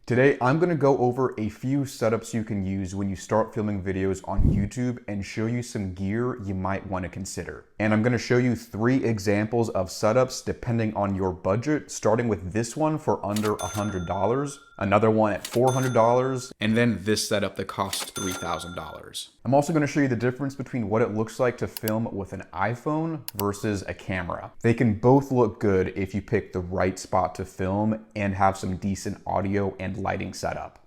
Today, I'm going to go over a few setups you can use when you start filming videos on YouTube and show you some gear you might want to consider. And I'm going to show you 3 examples of setups depending on your budget, starting with this one for under $100, another one at $400, and then this setup that costs $3,000. I'm also going to show you the difference between what it looks like to film with an iPhone versus a camera. They can both look good if you pick the right spot to film and have some decent audio and lighting setup.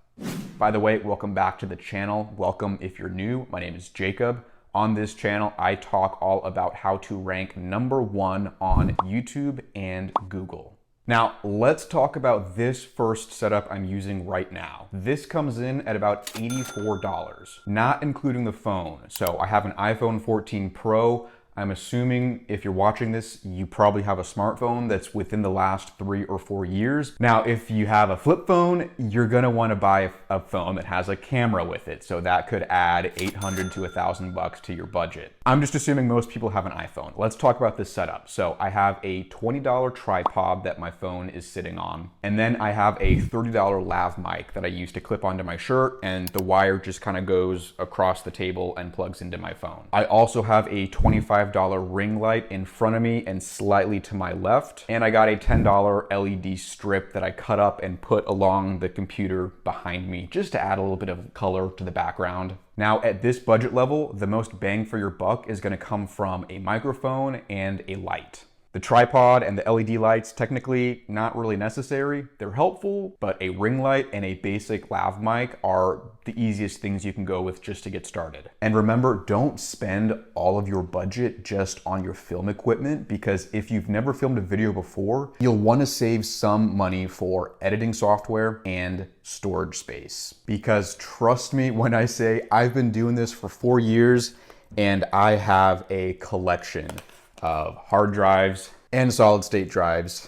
By the way, welcome back to the channel. Welcome if you're new. My name is Jacob. On this channel, I talk all about how to rank #1 on YouTube and Google. Now, let's talk about this first setup I'm using right now. This comes in at about $84, not including the phone. So I have an iPhone 14 Pro. I'm assuming if you're watching this, you probably have a smartphone that's within the last 3 or 4 years. Now, if you have a flip phone, you're gonna wanna buy a phone that has a camera with it. So that could add $800 to $1,000 to your budget. I'm just assuming most people have an iPhone. Let's talk about this setup. So I have a $20 tripod that my phone is sitting on. And then I have a $30 lav mic that I use to clip onto my shirt, and the wire just kind of goes across the table and plugs into my phone. I also have a $25 ring light in front of me and slightly to my left. And I got a $10 LED strip that I cut up and put along the computer behind me just to add a little bit of color to the background. Now, at this budget level, the most bang for your buck is going to come from a microphone and a light. The tripod and the LED lights, technically not really necessary. They're helpful, but a ring light and a basic lav mic are the easiest things you can go with just to get started. And remember, don't spend all of your budget just on your film equipment, because if you've never filmed a video before, you'll want to save some money for editing software and storage space. Because trust me when I say I've been doing this for 4 years and I have a collection of hard drives and solid state drives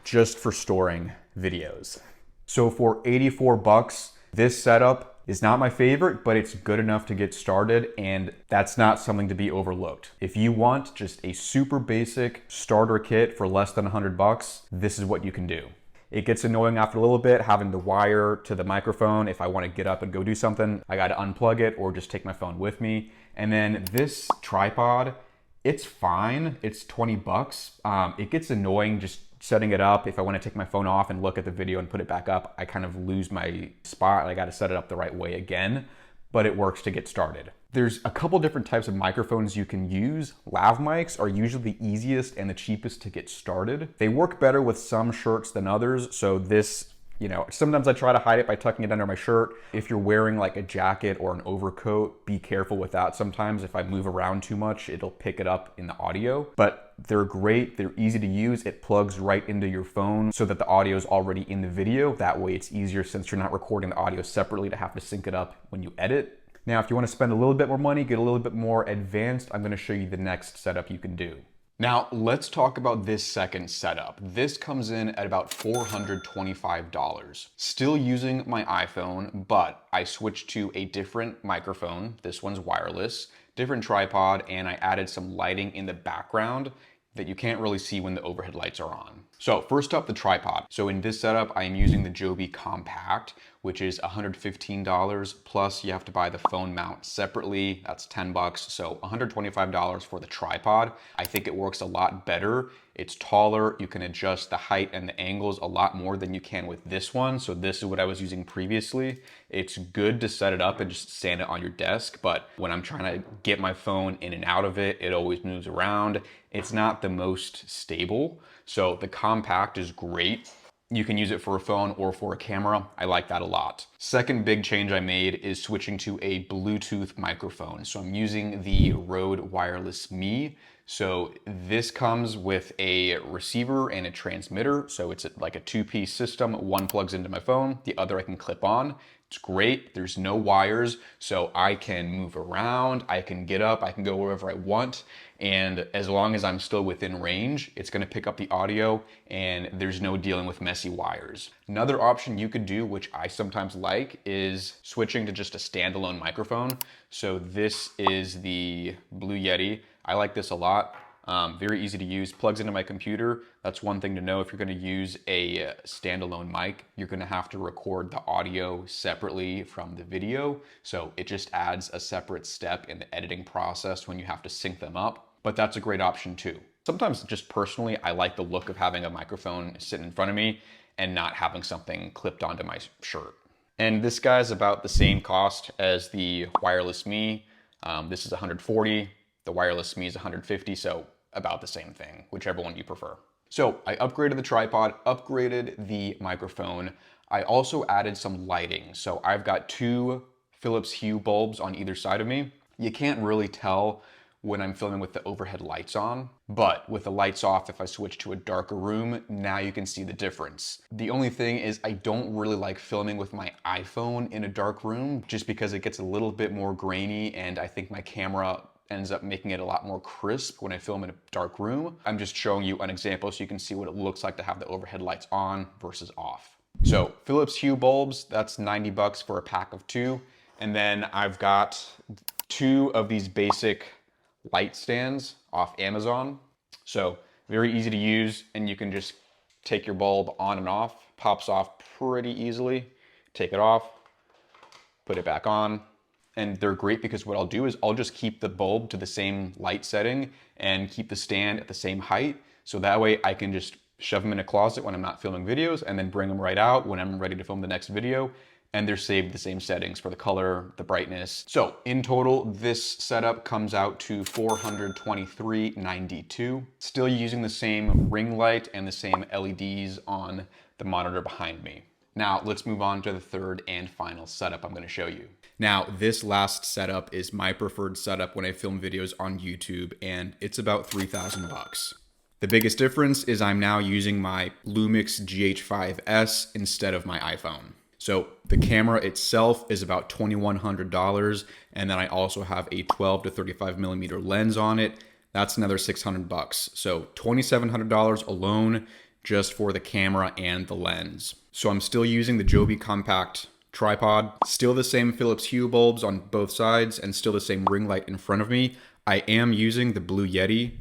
just for storing videos. So for $84, this setup is not my favorite, but it's good enough to get started, and that's not something to be overlooked. If you want just a super basic starter kit for less than $100, this is what you can do. It gets annoying after a little bit having the wire to the microphone. If I want to get up and go do something, I got to unplug it or just take my phone with me. And then this tripod, it's fine. It's $20. It gets annoying just setting it up. If I want to take my phone off and look at the video and put it back up, I kind of lose my spot. I got to set it up the right way again, but it works to get started. There's a couple different types of microphones you can use. Lav mics are usually the easiest and the cheapest to get started. They work better with some shirts than others. So this, sometimes I try to hide it by tucking it under my shirt. If you're wearing like a jacket or an overcoat, be careful with that. Sometimes if I move around too much, it'll pick it up in the audio. But they're great, they're easy to use. It plugs right into your phone so that the audio is already in the video. That way it's easier, since you're not recording the audio separately, to have to sync it up when you edit. Now, if you want to spend a little bit more money, get a little bit more advanced, I'm going to show you the next setup you can do. Now, let's talk about this second setup. This comes in at about $425. Still using my iPhone, but I switched to a different microphone. This one's wireless, different tripod, and I added some lighting in the background that you can't really see when the overhead lights are on. So first up, the tripod. So in this setup, I am using the Joby Compact, which is $115, plus you have to buy the phone mount separately. That's $10, so $125 for the tripod. I think it works a lot better. It's taller, you can adjust the height and the angles a lot more than you can with this one. So this is what I was using previously. It's good to set it up and just stand it on your desk, but when I'm trying to get my phone in and out of it, it always moves around. It's not the most stable. So the Compact is great. You can use it for a phone or for a camera. I like that a lot. Second big change I made is switching to a Bluetooth microphone. So I'm using the Rode Wireless Me. So this comes with a receiver and a transmitter. So it's like a 2-piece system. One plugs into my phone, the other I can clip on. It's great. There's no wires, so I can move around, I can get up, I can go wherever I want. And as long as I'm still within range, it's gonna pick up the audio and there's no dealing with messy wires. Another option you could do, which I sometimes like, is switching to just a standalone microphone. So this is the Blue Yeti. I like this a lot. Very easy to use, plugs into my computer. That's one thing to know. If you're going to use a standalone mic, you're going to have to record the audio separately from the video. So it just adds a separate step in the editing process when you have to sync them up. But that's a great option too. Sometimes just personally, I like the look of having a microphone sitting in front of me and not having something clipped onto my shirt. And this guy's about the same cost as the wireless Me. This is 140. The wireless Me is 150, so about the same thing, whichever one you prefer. So I upgraded the tripod, upgraded the microphone. I also added some lighting. So I've got two Philips Hue bulbs on either side of me. You can't really tell when I'm filming with the overhead lights on, but with the lights off, if I switch to a darker room, now you can see the difference. The only thing is I don't really like filming with my iPhone in a dark room just because it gets a little bit more grainy, and I think my camera ends up making it a lot more crisp when I film in a dark room. I'm just showing you an example so you can see what it looks like to have the overhead lights on versus off. So Philips Hue bulbs, that's 90 bucks for a pack of two. And then I've got two of these basic light stands off Amazon. So very easy to use, and you can just take your bulb on and off. Pops off pretty easily. Take it off, put it back on. And they're great because what I'll do is I'll just keep the bulb to the same light setting and keep the stand at the same height. So that way I can just shove them in a closet when I'm not filming videos and then bring them right out when I'm ready to film the next video. And they're saved the same settings for the color, the brightness. So in total, this setup comes out to $423.92. Still using the same ring light and the same LEDs on the monitor behind me. Now let's move on to the third and final setup I'm going to show you. Now this last setup is my preferred setup when I film videos on YouTube, and it's about 3,000 bucks. The biggest difference is I'm now using my Lumix GH5S instead of my iPhone. So the camera itself is about $2,100, and then I also have a 12 to 35 millimeter lens on it. That's another 600 bucks. So $2,700 alone just for the camera and the lens. So I'm still using the Joby Compact tripod, still the same Philips Hue bulbs on both sides, and still the same ring light in front of me. I am using the Blue Yeti.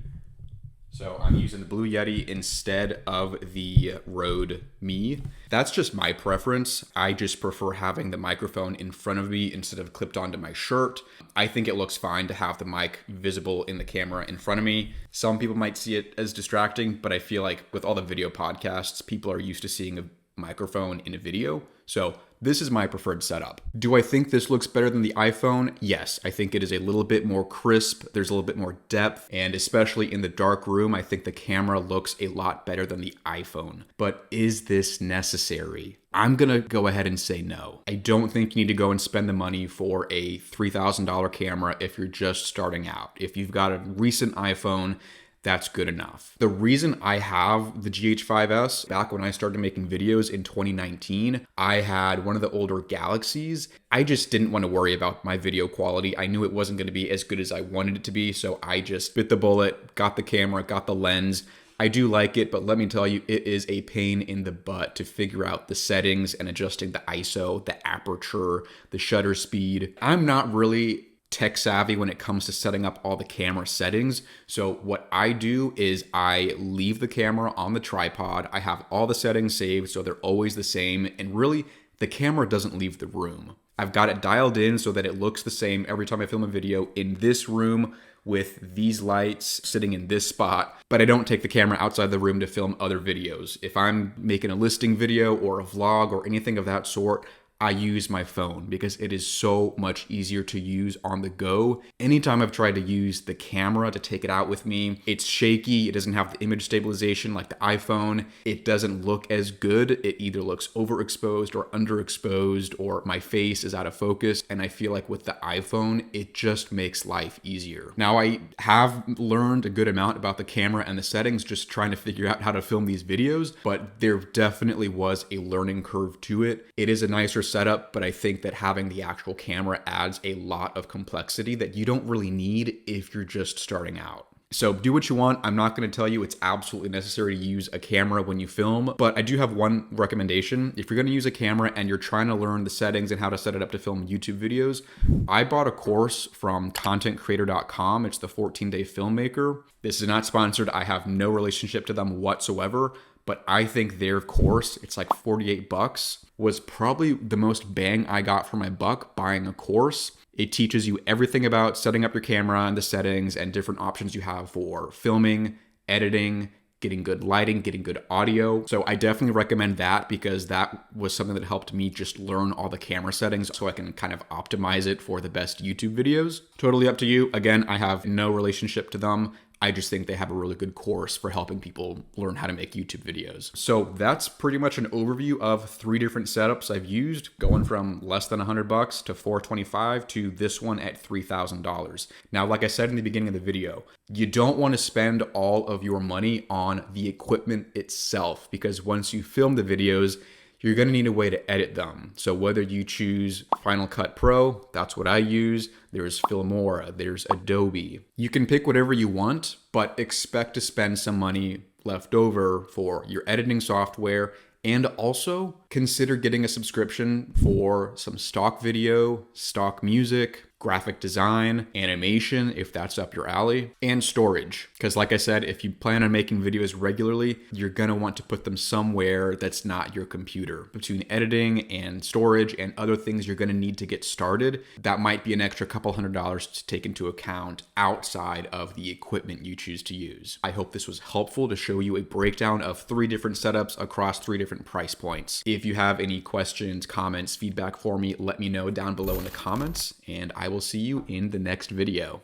So I'm using the Blue Yeti instead of the Rode Me. That's just my preference. I just prefer having the microphone in front of me instead of clipped onto my shirt. I think it looks fine to have the mic visible in the camera in front of me. Some people might see it as distracting, but I feel like with all the video podcasts, people are used to seeing a microphone in a video. So this is my preferred setup. Do I think this looks better than the iPhone? Yes, I think it is a little bit more crisp. There's a little bit more depth, and especially in the dark room, I think the camera looks a lot better than the iPhone. But is this necessary? I'm gonna go ahead and say no. I don't think you need to go and spend the money for a $3,000 camera if you're just starting out. If you've got a recent iPhone, that's good enough. The reason I have the GH5S, back when I started making videos in 2019, I had one of the older Galaxies. I just didn't want to worry about my video quality. I knew it wasn't going to be as good as I wanted it to be, so I just bit the bullet, got the camera, got the lens. I do like it, but let me tell you, it is a pain in the butt to figure out the settings and adjusting the ISO, the aperture, the shutter speed. I'm not really tech savvy when it comes to setting up all the camera settings. So what I do is I leave the camera on the tripod. I have all the settings saved so they're always the same, and really the camera doesn't leave the room. I've got it dialed in so that it looks the same every time I film a video in this room with these lights sitting in this spot, but I don't take the camera outside the room to film other videos. If I'm making a listing video or a vlog or anything of that sort, I use my phone because it is so much easier to use on the go. Anytime I've tried to use the camera to take it out with me, it's shaky. It doesn't have the image stabilization like the iPhone. It doesn't look as good. It either looks overexposed or underexposed, or my face is out of focus. And I feel like with the iPhone, it just makes life easier. Now, I have learned a good amount about the camera and the settings just trying to figure out how to film these videos, but there definitely was a learning curve to it. It is a nicer setup, but I think that having the actual camera adds a lot of complexity that you don't really need if you're just starting out. So do what you want. I'm not going to tell you it's absolutely necessary to use a camera when you film, but I do have one recommendation. If you're going to use a camera and you're trying to learn the settings and how to set it up to film YouTube videos, I bought a course from contentcreator.com. It's the 14-day filmmaker. This is not sponsored. I have no relationship to them whatsoever, but I think their course, it's like $48, was probably the most bang I got for my buck buying a course. It teaches you everything about setting up your camera and the settings and different options you have for filming, editing, getting good lighting, getting good audio. So I definitely recommend that because that was something that helped me just learn all the camera settings so I can kind of optimize it for the best YouTube videos. Totally up to you. Again, I have no relationship to them. I just think they have a really good course for helping people learn how to make YouTube videos. So that's pretty much an overview of 3 different setups I've used, going from less than $100 to $425 to this one at $3,000. Now, like I said in the beginning of the video, you don't want to spend all of your money on the equipment itself because once you film the videos, you're going to need a way to edit them. So whether you choose Final Cut Pro, that's what I use. There's Filmora, there's Adobe. You can pick whatever you want, but expect to spend some money left over for your editing software. And also consider getting a subscription for some stock video, stock music, graphic design, animation, if that's up your alley, and storage. Because like I said, if you plan on making videos regularly, you're gonna want to put them somewhere that's not your computer. Between editing and storage and other things you're gonna need to get started, that might be an extra couple $100 to take into account outside of the equipment you choose to use. I hope this was helpful to show you a breakdown of 3 different setups across 3 different price points. If you have any questions, comments, feedback for me, let me know down below in the comments, and I will see you in the next video.